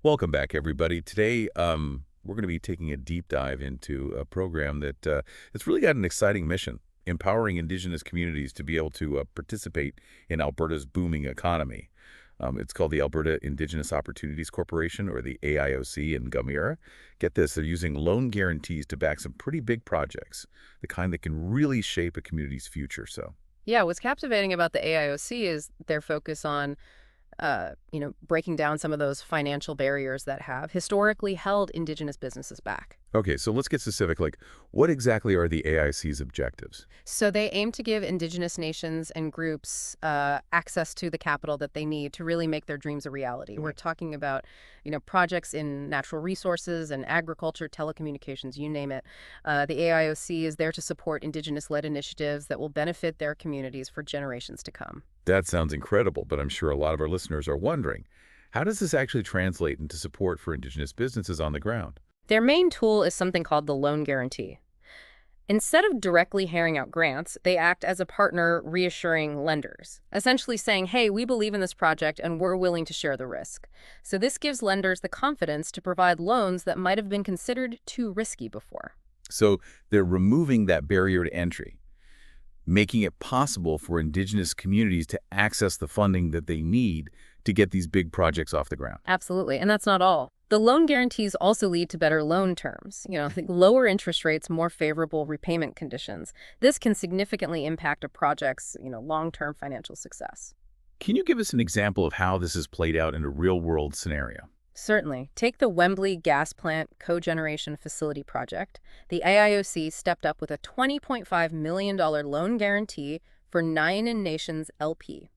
Welcome back, everybody. Today, we're going to be taking a deep dive into a program that it's really got an exciting mission, empowering Indigenous communities to be able to participate in Alberta's booming economy. It's called the Alberta Indigenous Opportunities Corporation, or the AIOC in Gumera. Get this, they're using loan guarantees to back some pretty big projects, the kind that can really shape a community's future. Yeah, what's captivating about the AIOC is their focus on, breaking down some of those financial barriers that have historically held Indigenous businesses back. Okay, so let's get specific. Like, what exactly are the AIC's objectives? So they aim to give Indigenous nations and groups access to the capital that they need to really make their dreams a reality. We're talking about, projects in natural resources and agriculture, telecommunications, you name it. The AIOC is there to support Indigenous-led initiatives that will benefit their communities for generations to come. That sounds incredible, but I'm sure a lot of our listeners are wondering, how does this actually translate into support for Indigenous businesses on the ground? Their main tool is something called the loan guarantee. Instead of directly handing out grants, they act as a partner reassuring lenders, essentially saying, hey, we believe in this project and we're willing to share the risk. So this gives lenders the confidence to provide loans that might have been considered too risky before. So they're removing that barrier to entry, making it possible for Indigenous communities to access the funding that they need to get these big projects off the ground. Absolutely. And that's not all. The loan guarantees also lead to better loan terms, lower interest rates, more favorable repayment conditions. This can significantly impact a project's, long-term financial success. Can you give us an example of how this is played out in a real-world scenario? Certainly. Take the Wembley gas plant cogeneration facility project. The AIOC stepped up with a $20.5 million loan guarantee for Nine Nations LP,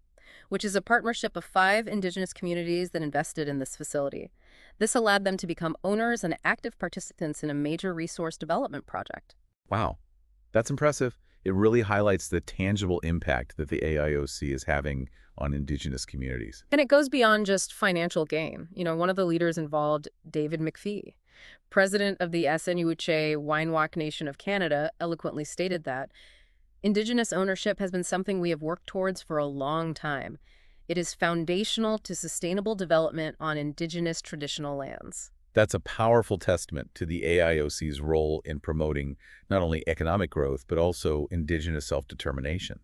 which is a partnership of 5 Indigenous communities that invested in this facility. This allowed them to become owners and active participants in a major resource development project. Wow, that's impressive. It really highlights the tangible impact that the AIOC is having on Indigenous communities. And it goes beyond just financial gain. One of the leaders involved, David McPhee, president of the SNUHA-Winewak Nation of Canada, eloquently stated that Indigenous ownership has been something we have worked towards for a long time. It is foundational to sustainable development on Indigenous traditional lands. That's a powerful testament to the AIOC's role in promoting not only economic growth, but also Indigenous self-determination,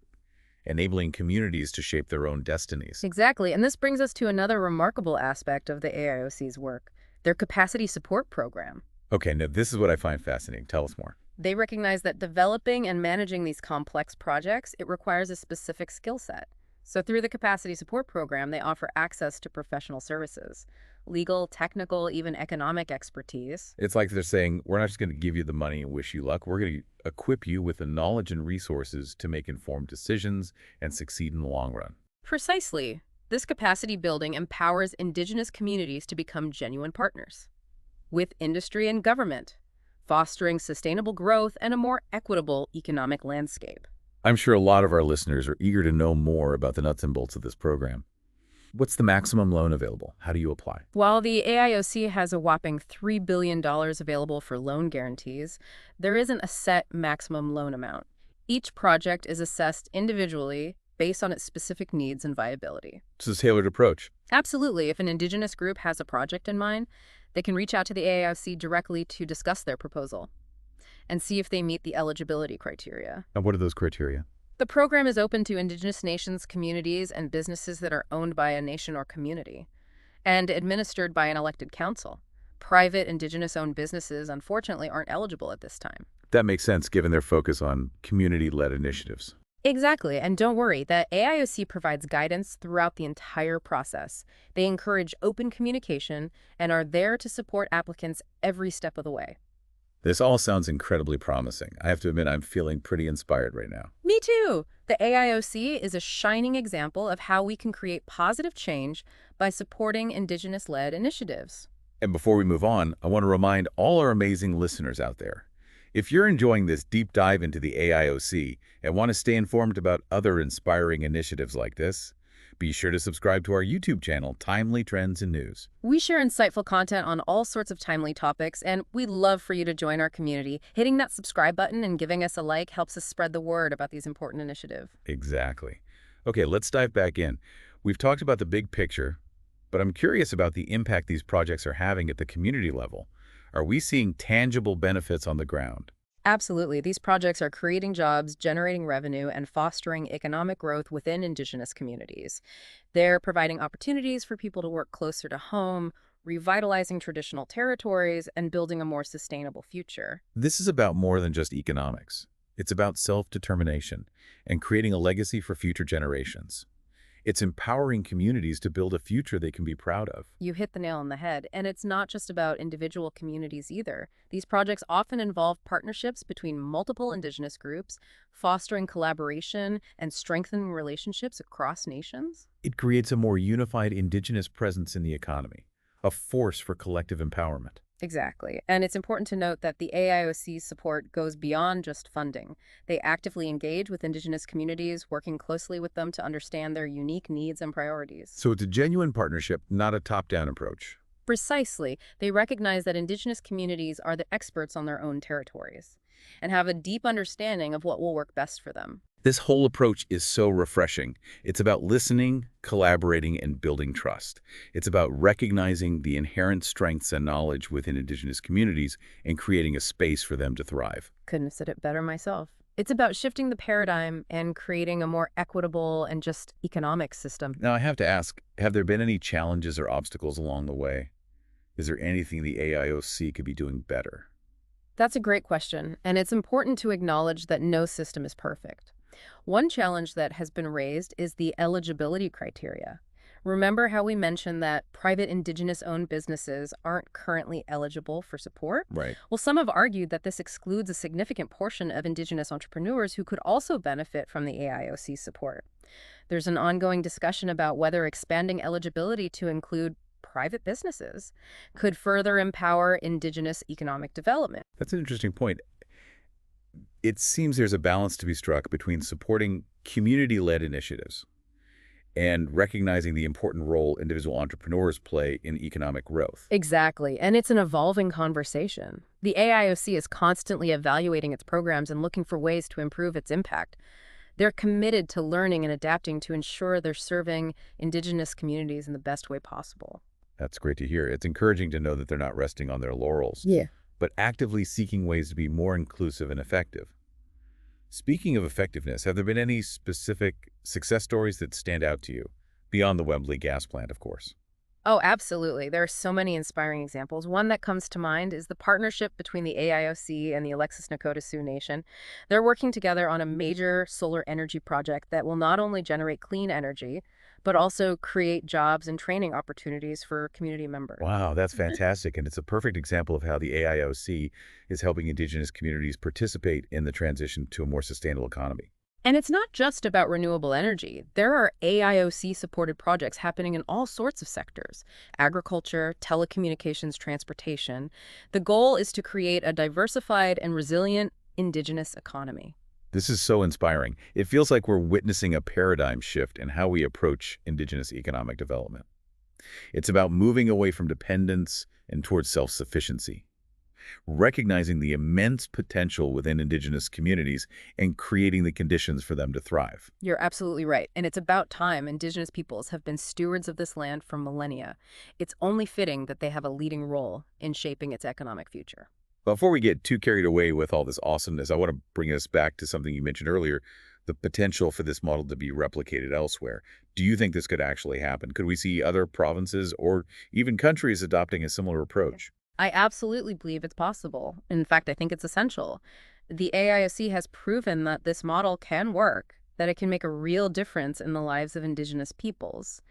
enabling communities to shape their own destinies. Exactly, and this brings us to another remarkable aspect of the AIOC's work, their capacity support program. Okay, now this is what I find fascinating. Tell us more. They recognize that developing and managing these complex projects, it requires a specific skill set. So through the Capacity Support Program, they offer access to professional services, legal, technical, even economic expertise. It's like they're saying, we're not just going to give you the money and wish you luck. We're going to equip you with the knowledge and resources to make informed decisions and succeed in the long run. Precisely. This capacity building empowers Indigenous communities to become genuine partners with industry and government, fostering sustainable growth and a more equitable economic landscape. I'm sure a lot of our listeners are eager to know more about the nuts and bolts of this program. What's the maximum loan available? How do you apply? While the AIOC has a whopping $3 billion available for loan guarantees, there isn't a set maximum loan amount. Each project is assessed individually based on its specific needs and viability. It's a tailored approach. Absolutely. If an Indigenous group has a project in mind, they can reach out to the AIOC directly to discuss their proposal and see if they meet the eligibility criteria. And what are those criteria? The program is open to Indigenous nations, communities, and businesses that are owned by a nation or community and administered by an elected council. Private Indigenous-owned businesses, unfortunately, aren't eligible at this time. That makes sense given their focus on community-led initiatives. Exactly, and don't worry, the AIOC provides guidance throughout the entire process. They encourage open communication and are there to support applicants every step of the way. This all sounds incredibly promising. I have to admit, I'm feeling pretty inspired right now. Me too! The AIOC is a shining example of how we can create positive change by supporting Indigenous-led initiatives. And before we move on, I want to remind all our amazing listeners out there, if you're enjoying this deep dive into the AIOC and want to stay informed about other inspiring initiatives like this, be sure to subscribe to our YouTube channel, Timely Trends and News. We share insightful content on all sorts of timely topics, and we'd love for you to join our community. Hitting that subscribe button and giving us a like helps us spread the word about these important initiatives. Exactly. Okay, let's dive back in. We've talked about the big picture, But I'm curious about the impact these projects are having at the community level. Are we seeing tangible benefits on the ground? Absolutely. These projects are creating jobs, generating revenue, and fostering economic growth within Indigenous communities. They're providing opportunities for people to work closer to home, revitalizing traditional territories, and building a more sustainable future. This is about more than just economics. It's about self-determination and creating a legacy for future generations. It's empowering communities to build a future they can be proud of. You hit the nail on the head, and it's not just about individual communities either. These projects often involve partnerships between multiple Indigenous groups, fostering collaboration and strengthening relationships across nations. It creates a more unified Indigenous presence in the economy, a force for collective empowerment. Exactly. And it's important to note that the AIOC's support goes beyond just funding. They actively engage with Indigenous communities, working closely with them to understand their unique needs and priorities. So it's a genuine partnership, not a top-down approach. Precisely, they recognize that Indigenous communities are the experts on their own territories and have a deep understanding of what will work best for them. This whole approach is so refreshing. It's about listening, collaborating, and building trust. It's about recognizing the inherent strengths and knowledge within Indigenous communities and creating a space for them to thrive. Couldn't have said it better myself. It's about shifting the paradigm and creating a more equitable and just economic system. Now, I have to ask, have there been any challenges or obstacles along the way? Is there anything the AIOC could be doing better? That's a great question, and it's important to acknowledge that no system is perfect. One challenge that has been raised is the eligibility criteria. Remember how we mentioned that private Indigenous-owned businesses aren't currently eligible for support? Right. Well, some have argued that this excludes a significant portion of Indigenous entrepreneurs who could also benefit from the AIOC support. There's an ongoing discussion about whether expanding eligibility to include private businesses could further empower Indigenous economic development. That's an interesting point. It seems there's a balance to be struck between supporting community-led initiatives and recognizing the important role individual entrepreneurs play in economic growth. Exactly, and it's an evolving conversation. The AIOC is constantly evaluating its programs and looking for ways to improve its impact. They're committed to learning and adapting to ensure they're serving Indigenous communities in the best way possible. That's great to hear. It's encouraging to know that they're not resting on their laurels, Yeah. but actively seeking ways to be more inclusive and effective. Speaking of effectiveness, have there been any specific success stories that stand out to you? Beyond the Wembley gas plant, of course. Oh, absolutely. There are so many inspiring examples. One that comes to mind is the partnership between the AIOC and the Alexis Nakota Sioux Nation. They're working together on a major solar energy project that will not only generate clean energy, but also create jobs and training opportunities for community members. Wow, that's fantastic. And it's a perfect example of how the AIOC is helping Indigenous communities participate in the transition to a more sustainable economy. And it's not just about renewable energy. There are AIOC-supported projects happening in all sorts of sectors: agriculture, telecommunications, transportation. The goal is to create a diversified and resilient Indigenous economy. This is so inspiring. It feels like we're witnessing a paradigm shift in how we approach Indigenous economic development. It's about moving away from dependence and towards self-sufficiency, recognizing the immense potential within Indigenous communities and creating the conditions for them to thrive. You're absolutely right. And it's about time. Indigenous peoples have been stewards of this land for millennia. It's only fitting that they have a leading role in shaping its economic future. Before we get too carried away with all this awesomeness, I want to bring us back to something you mentioned earlier, the potential for this model to be replicated elsewhere. Do you think this could actually happen? Could we see other provinces or even countries adopting a similar approach? I absolutely believe it's possible. In fact, I think it's essential. The AIOC has proven that this model can work, that it can make a real difference in the lives of Indigenous peoples.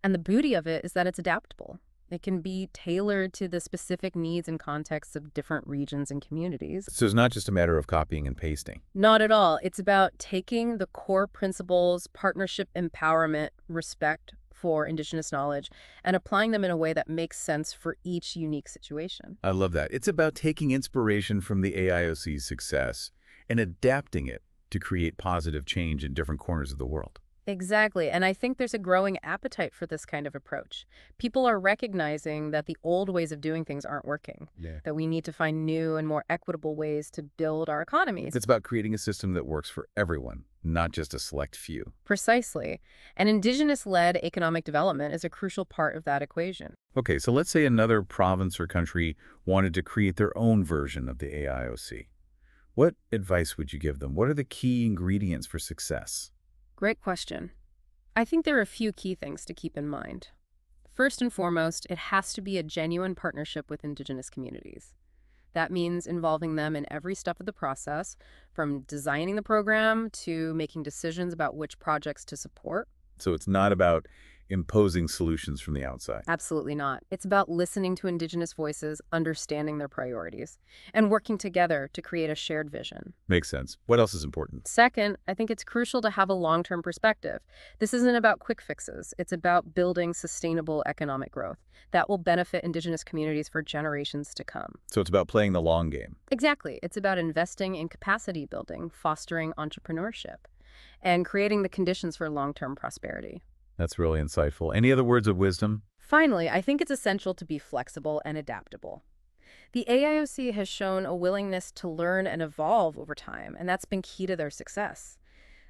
And the beauty of it is that it's adaptable. It can be tailored to the specific needs and contexts of different regions and communities. So it's not just a matter of copying and pasting. Not at all. It's about taking the core principles, partnership, empowerment, respect for Indigenous knowledge, and applying them in a way that makes sense for each unique situation. I love that. It's about taking inspiration from the AIOC's success and adapting it to create positive change in different corners of the world. Exactly. And I think there's a growing appetite for this kind of approach. People are recognizing that the old ways of doing things aren't working, that we need to find new and more equitable ways to build our economies. It's about creating a system that works for everyone, not just a select few. Precisely. And Indigenous-led economic development is a crucial part of that equation. Okay, so let's say another province or country wanted to create their own version of the AIOC. What advice would you give them? What are the key ingredients for success? Great question. I think there are a few key things to keep in mind. First and foremost, it has to be a genuine partnership with Indigenous communities. That means involving them in every step of the process, from designing the program to making decisions about which projects to support. So it's not about imposing solutions from the outside. Absolutely not. It's about listening to Indigenous voices, understanding their priorities, and working together to create a shared vision. Makes sense. What else is important? Second, I think it's crucial to have a long-term perspective. This isn't about quick fixes. It's about building sustainable economic growth that will benefit Indigenous communities for generations to come. So it's about playing the long game. Exactly. It's about investing in capacity building, fostering entrepreneurship, and creating the conditions for long-term prosperity. That's really insightful. Any other words of wisdom? Finally, I think it's essential to be flexible and adaptable. The AIOC has shown a willingness to learn and evolve over time, and that's been key to their success.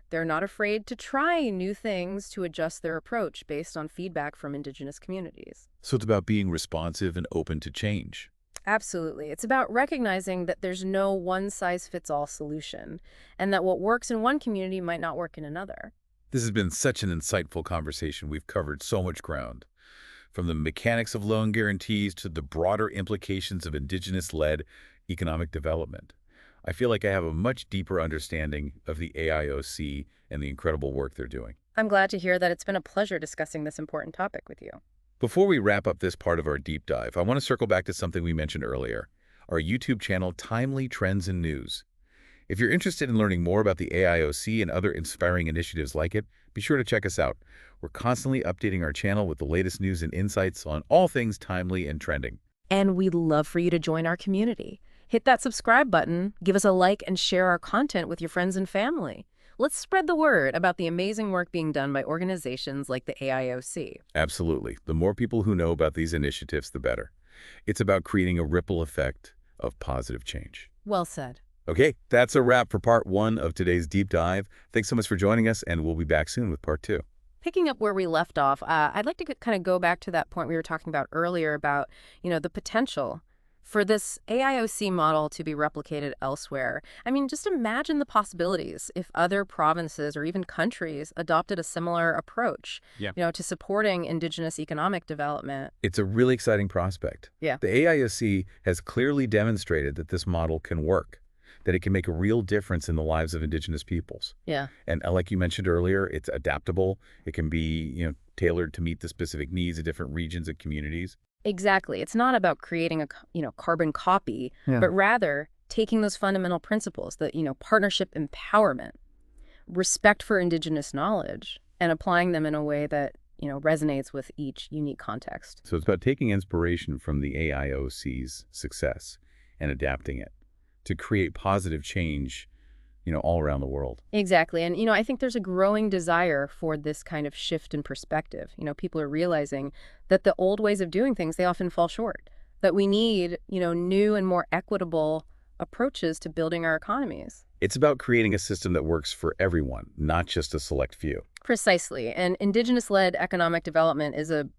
They're not afraid to try new things to adjust their approach based on feedback from Indigenous communities. So it's about being responsive and open to change. Absolutely. It's about recognizing that there's no one-size-fits-all solution, and that what works in one community might not work in another. This has been such an insightful conversation. We've covered so much ground, from the mechanics of loan guarantees to the broader implications of Indigenous-led economic development. I feel like I have a much deeper understanding of the AIOC and the incredible work they're doing. I'm glad to hear that. It's been a pleasure discussing this important topic with you. Before we wrap up this part of our deep dive, I want to circle back to something we mentioned earlier, our YouTube channel, Timely Trends and News. If you're interested in learning more about the AIOC and other inspiring initiatives like it, be sure to check us out. We're constantly updating our channel with the latest news and insights on all things timely and trending. And we'd love for you to join our community. Hit that subscribe button, give us a like, and share our content with your friends and family. Let's spread the word about the amazing work being done by organizations like the AIOC. Absolutely. The more people who know about these initiatives, the better. It's about creating a ripple effect of positive change. Well said. Okay, that's a wrap for part 1 of today's deep dive. Thanks so much for joining us, and we'll be back soon with part 2. Picking up where we left off, I'd like to kind of go back to that point we were talking about earlier about, the potential for this AIOC model to be replicated elsewhere. I mean, just imagine the possibilities if other provinces or even countries adopted a similar approach, to supporting Indigenous economic development. It's a really exciting prospect. Yeah. The AIOC has clearly demonstrated that this model can work, that it can make a real difference in the lives of Indigenous peoples. Yeah. And like you mentioned earlier, it's adaptable. It can be, tailored to meet the specific needs of different regions and communities. Exactly. It's not about creating a, carbon copy, but rather taking those fundamental principles, that, partnership empowerment, respect for Indigenous knowledge, and applying them in a way that, resonates with each unique context. So it's about taking inspiration from the AIOC's success and adapting it to create positive change, all around the world. Exactly. And, I think there's a growing desire for this kind of shift in perspective. People are realizing that the old ways of doing things, they often fall short, that we need, new and more equitable approaches to building our economies. It's about creating a system that works for everyone, not just a select few. Precisely. And Indigenous-led economic development is a,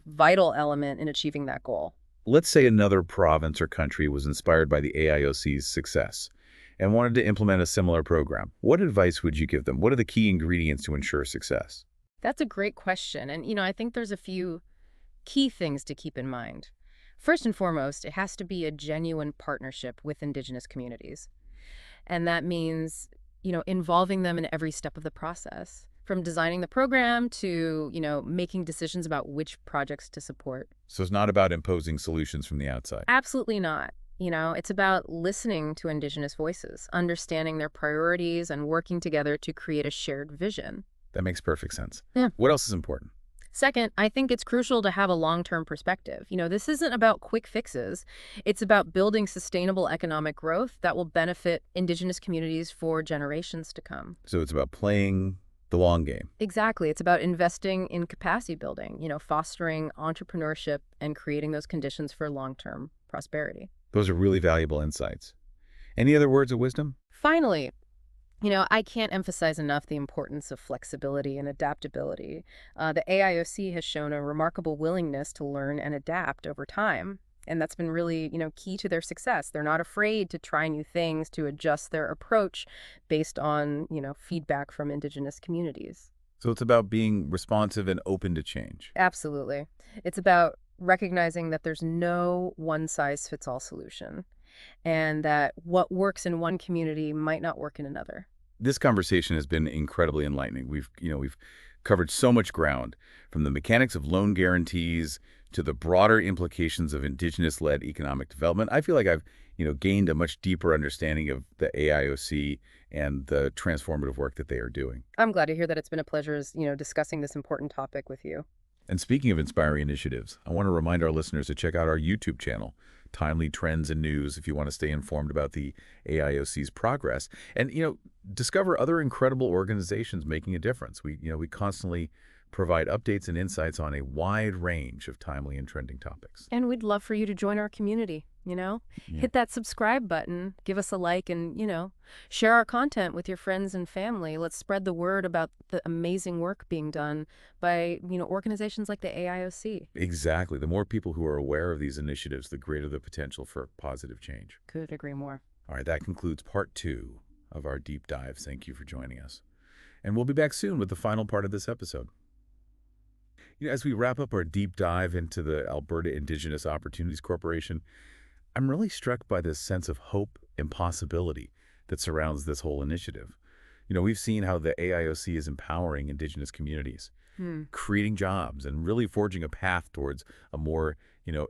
vital element in achieving that goal. Let's say another province or country was inspired by the AIOC's success and wanted to implement a similar program. What advice would you give them? What are the key ingredients to ensure success? That's a great question. And, I think there's a few key things to keep in mind. First and foremost, it has to be a genuine partnership with Indigenous communities. And that means, involving them in every step of the process, from designing the program to, making decisions about which projects to support. So it's not about imposing solutions from the outside. Absolutely not. It's about listening to Indigenous voices, understanding their priorities, and working together to create a shared vision. That makes perfect sense. Yeah. What else is important? Second, I think it's crucial to have a long-term perspective. This isn't about quick fixes. It's about building sustainable economic growth that will benefit Indigenous communities for generations to come. So it's about playing the long game. Exactly. It's about investing in capacity building, fostering entrepreneurship and creating those conditions for long-term prosperity. Those are really valuable insights. Any other words of wisdom? Finally, I can't emphasize enough the importance of flexibility and adaptability. The AIOC has shown a remarkable willingness to learn and adapt over time. And that's been really, key to their success. They're not afraid to try new things, to adjust their approach based on, feedback from Indigenous communities. So it's about being responsive and open to change. Absolutely. It's about recognizing that there's no one-size-fits-all solution and that what works in one community might not work in another. This conversation has been incredibly enlightening. We've covered so much ground, from the mechanics of loan guarantees to the broader implications of Indigenous-led economic development. I feel like I've, gained a much deeper understanding of the AIOC and the transformative work that they are doing. I'm glad to hear that. It's been a pleasure, discussing this important topic with you. And speaking of inspiring initiatives, I want to remind our listeners to check out our YouTube channel, Timely Trends and News, if you want to stay informed about the AIOC's progress. And, discover other incredible organizations making a difference. We constantly provide updates and insights on a wide range of timely and trending topics. And we'd love for you to join our community, Yeah. Hit that subscribe button, give us a like, and, share our content with your friends and family. Let's spread the word about the amazing work being done by, organizations like the AIOC. Exactly. The more people who are aware of these initiatives, the greater the potential for positive change. Couldn't agree more. All right, that concludes part 2 of our deep dive. Thank you for joining us. And we'll be back soon with the final part of this episode. As we wrap up our deep dive into the Alberta Indigenous Opportunities Corporation, I'm really struck by this sense of hope and possibility that surrounds this whole initiative. We've seen how the AIOC is empowering Indigenous communities, creating jobs, and really forging a path towards a more,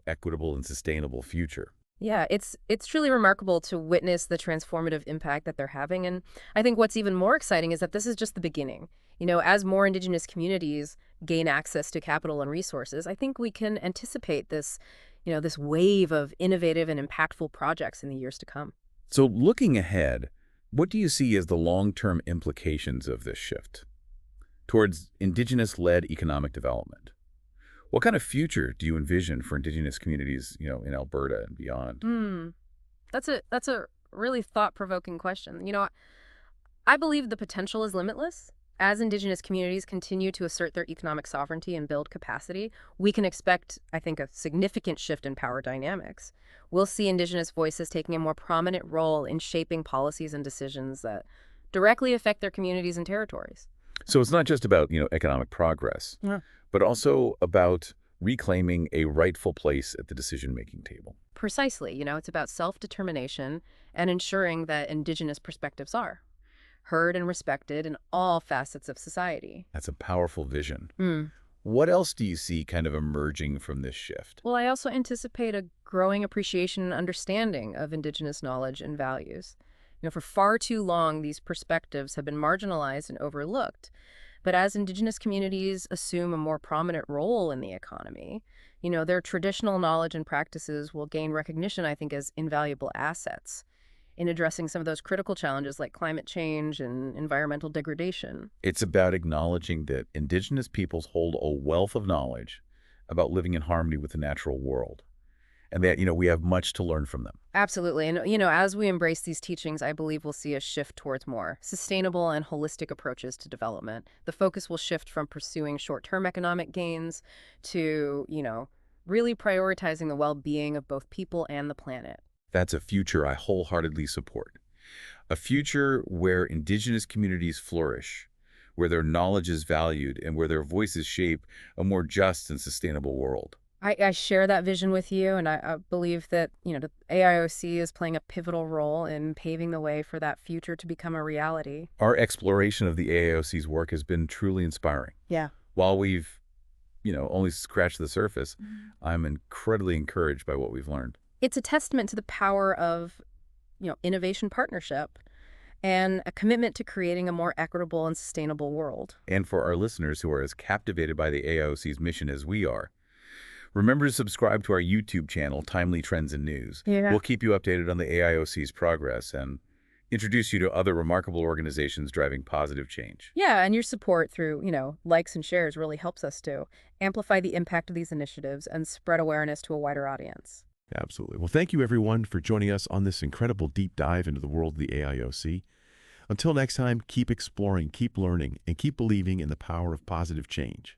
equitable and sustainable future. Yeah, it's truly remarkable to witness the transformative impact that they're having. And I think what's even more exciting is that this is just the beginning. As more Indigenous communities gain access to capital and resources, I think we can anticipate this, this wave of innovative and impactful projects in the years to come. So looking ahead, what do you see as the long-term implications of this shift towards Indigenous-led economic development? What kind of future do you envision for Indigenous communities, in Alberta and beyond? That's a really thought-provoking question. I believe the potential is limitless. As Indigenous communities continue to assert their economic sovereignty and build capacity, we can expect, I think, a significant shift in power dynamics. We'll see Indigenous voices taking a more prominent role in shaping policies and decisions that directly affect their communities and territories. So it's not just about, economic progress, but also about reclaiming a rightful place at the decision-making table. Precisely. It's about self-determination and ensuring that Indigenous perspectives are heard and respected in all facets of society. That's a powerful vision. What else do you see kind of emerging from this shift? Well, I also anticipate a growing appreciation and understanding of Indigenous knowledge and values. For far too long, these perspectives have been marginalized and overlooked. But as Indigenous communities assume a more prominent role in the economy, their traditional knowledge and practices will gain recognition, I think, as invaluable assets in addressing some of those critical challenges like climate change and environmental degradation. It's about acknowledging that Indigenous peoples hold a wealth of knowledge about living in harmony with the natural world, and that, we have much to learn from them. Absolutely. And, as we embrace these teachings, I believe we'll see a shift towards more sustainable and holistic approaches to development. The focus will shift from pursuing short-term economic gains to, really prioritizing the well-being of both people and the planet. That's a future I wholeheartedly support. A future where Indigenous communities flourish, where their knowledge is valued, and where their voices shape a more just and sustainable world. I share that vision with you, and I believe that, the AIOC is playing a pivotal role in paving the way for that future to become a reality. Our exploration of the AIOC's work has been truly inspiring. Yeah. While we've, only scratched the surface, I'm incredibly encouraged by what we've learned. It's a testament to the power of, innovation partnership and a commitment to creating a more equitable and sustainable world. And for our listeners who are as captivated by the AIOC's mission as we are, remember to subscribe to our YouTube channel, Timely Trends and News. Yeah. We'll keep you updated on the AIOC's progress and introduce you to other remarkable organizations driving positive change. Yeah, and your support through, likes and shares really helps us to amplify the impact of these initiatives and spread awareness to a wider audience. Absolutely. Well, thank you, everyone, for joining us on this incredible deep dive into the world of the AIOC. Until next time, keep exploring, keep learning, and keep believing in the power of positive change.